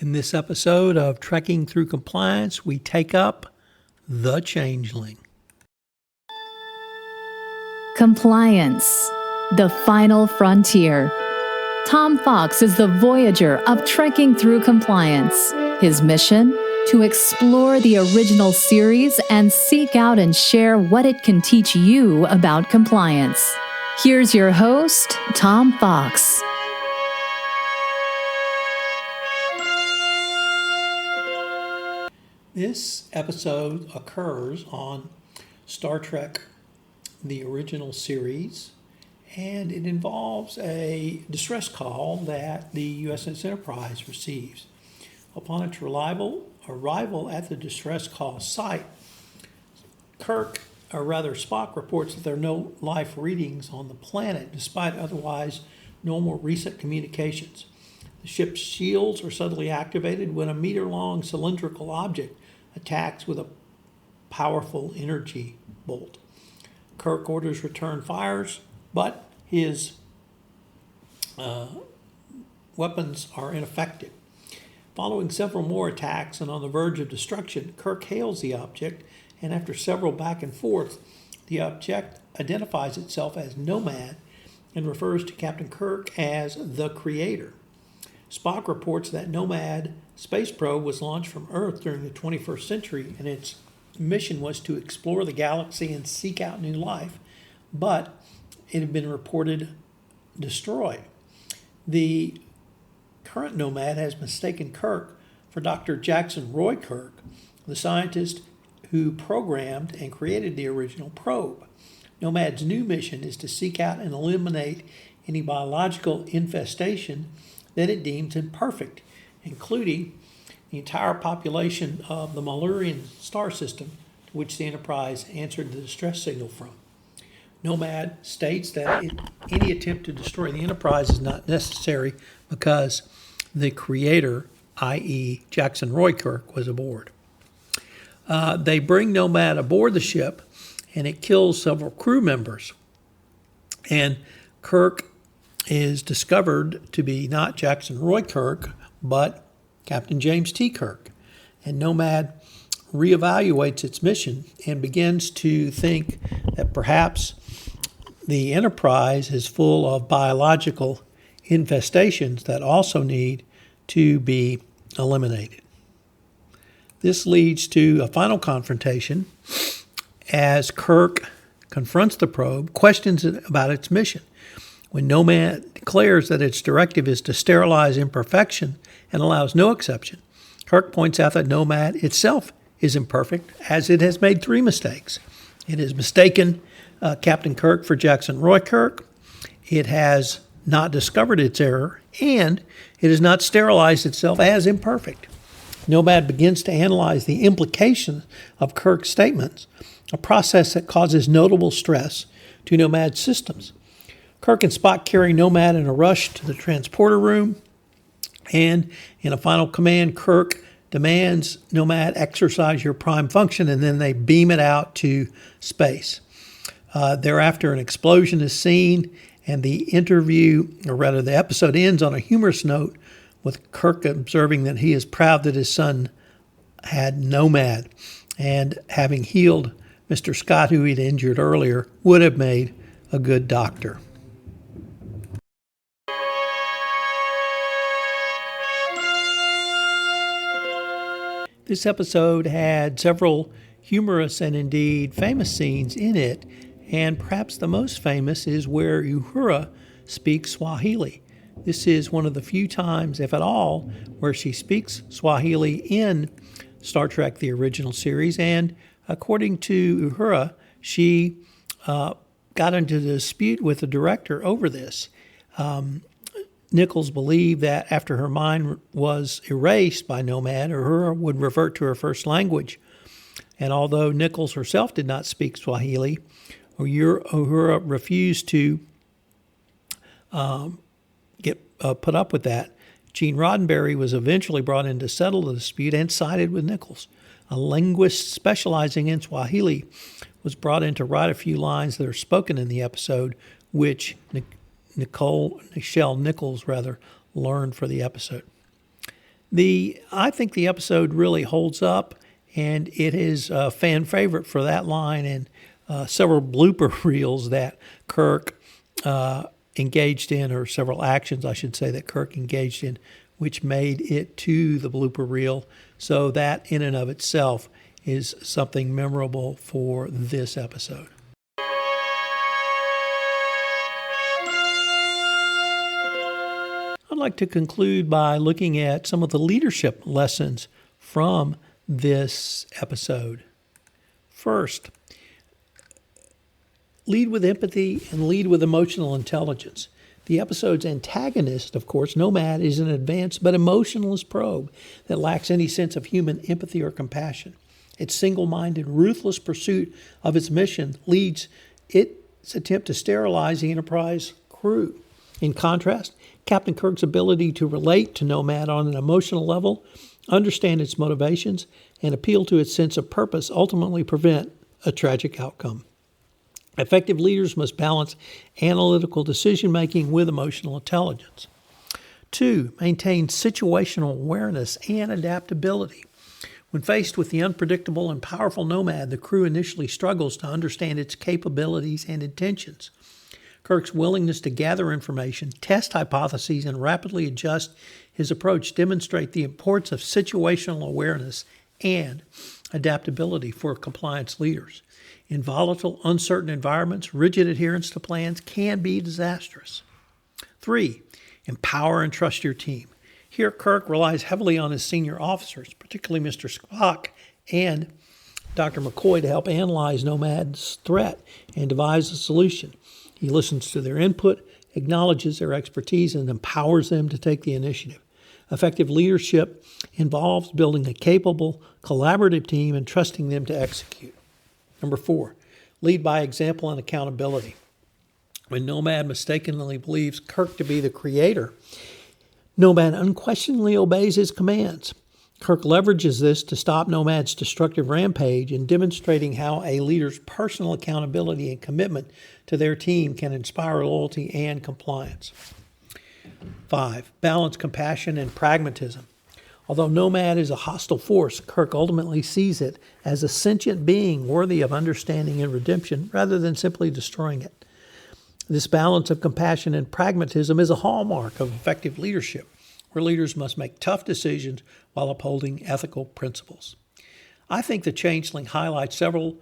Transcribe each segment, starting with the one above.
In this episode of Trekking Through Compliance, we take up the Changeling. Compliance, the final frontier. Tom Fox is the voyager of Trekking Through Compliance. His mission? To explore the original series and seek out and share what it can teach you about compliance. Here's your host, Tom Fox. This episode occurs on Star Trek, the original series, and it involves a distress call that the USS Enterprise receives. Upon its arrival at the distress call site, Spock reports that there are no life readings on the planet, despite otherwise normal recent communications. The ship's shields are suddenly activated when a meter-long cylindrical object attacks with a powerful energy bolt. Kirk orders return fires, but his weapons are ineffective. Following several more attacks and on the verge of destruction, Kirk hails the object, and after several back and forth, the object identifies itself as Nomad and refers to Captain Kirk as the Creator. Spock reports that Nomad space probe was launched from Earth during the 21st century, and its mission was to explore the galaxy and seek out new life, but it had been reported destroyed. The current Nomad has mistaken Kirk for Dr. Jackson Roy Kirk, the scientist who programmed and created the original probe. Nomad's new mission is to seek out and eliminate any biological infestation that it deems imperfect, including the entire population of the Malurian star system to which the Enterprise answered the distress signal from. Nomad states that any attempt to destroy the Enterprise is not necessary because the Creator, i.e. Jackson Roy Kirk, was aboard. They bring Nomad aboard the ship, and it kills several crew members. And Kirk is discovered to be not Jackson Roy Kirk, but Captain James T. Kirk. And Nomad reevaluates its mission and begins to think that perhaps the Enterprise is full of biological infestations that also need to be eliminated. This leads to a final confrontation as Kirk confronts the probe, questions it about its mission. When Nomad declares that its directive is to sterilize imperfection and allows no exception, Kirk points out that Nomad itself is imperfect, as it has made 3 mistakes. It has mistaken Captain Kirk for Jackson Roy Kirk, it has not discovered its error, and it has not sterilized itself as imperfect. Nomad begins to analyze the implications of Kirk's statements, a process that causes notable stress to Nomad's systems. Kirk and Spock carry Nomad in a rush to the transporter room, and in a final command, Kirk demands Nomad exercise your prime function, and then they beam it out to space. Thereafter, an explosion is seen, and the episode ends on a humorous note with Kirk observing that he is proud that his son had Nomad, and having healed Mr. Scott, who he'd injured earlier, would have made a good doctor. This episode had several humorous and indeed famous scenes in it, and perhaps the most famous is where Uhura speaks Swahili. This is one of the few times, if at all, where she speaks Swahili in Star Trek, the original series, and according to Uhura, she got into a dispute with the director over this. Nichols believed that after her mind was erased by Nomad, Uhura would revert to her first language. And although Nichols herself did not speak Swahili, Uhura refused to get put up with that. Gene Roddenberry was eventually brought in to settle the dispute and sided with Nichols. A linguist specializing in Swahili was brought in to write a few lines that are spoken in the episode, which Nichelle Nichols learned for the episode. I think the episode really holds up, and it is a fan favorite for that line and several blooper reels that Kirk engaged in, or several actions, I should say, that Kirk engaged in, which made it to the blooper reel. So that in and of itself is something memorable for this episode. I'd like to conclude by looking at some of the leadership lessons from this episode. First, lead with empathy and lead with emotional intelligence. The episode's antagonist, of course, Nomad, is an advanced but emotionless probe that lacks any sense of human empathy or compassion. Its single-minded, ruthless pursuit of its mission leads its attempt to sterilize the Enterprise crew. In contrast, Captain Kirk's ability to relate to Nomad on an emotional level, understand its motivations, and appeal to its sense of purpose ultimately prevent a tragic outcome. Effective leaders must balance analytical decision-making with emotional intelligence. 2, maintain situational awareness and adaptability. When faced with the unpredictable and powerful Nomad, the crew initially struggles to understand its capabilities and intentions. Kirk's willingness to gather information, test hypotheses, and rapidly adjust his approach demonstrate the importance of situational awareness and adaptability for compliance leaders. In volatile, uncertain environments, rigid adherence to plans can be disastrous. 3, empower and trust your team. Here, Kirk relies heavily on his senior officers, particularly Mr. Spock and Dr. McCoy, to help analyze Nomad's threat and devise a solution. He listens to their input, acknowledges their expertise, and empowers them to take the initiative. Effective leadership involves building a capable, collaborative team and trusting them to execute. Number 4, lead by example and accountability. When Nomad mistakenly believes Kirk to be the creator, Nomad unquestioningly obeys his commands. Kirk leverages this to stop Nomad's destructive rampage in demonstrating how a leader's personal accountability and commitment to their team can inspire loyalty and compliance. 5, balance compassion and pragmatism. Although Nomad is a hostile force, Kirk ultimately sees it as a sentient being worthy of understanding and redemption rather than simply destroying it. This balance of compassion and pragmatism is a hallmark of effective leadership, where leaders must make tough decisions while upholding ethical principles. I think the Changeling highlights several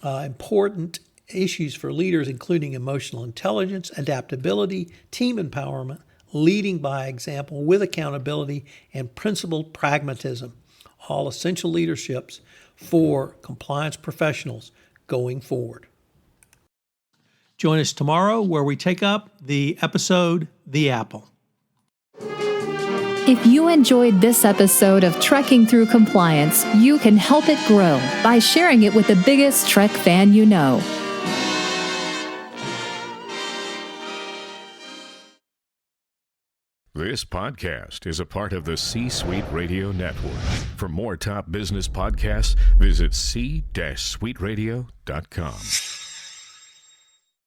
important issues for leaders, including emotional intelligence, adaptability, team empowerment, leading by example with accountability, and principled pragmatism, all essential leaderships for compliance professionals going forward. Join us tomorrow where we take up the episode, The Apple. If you enjoyed this episode of Trekking Through Compliance, you can help it grow by sharing it with the biggest Trek fan you know. This podcast is a part of the C-Suite Radio Network. For more top business podcasts, visit c-suiteradio.com.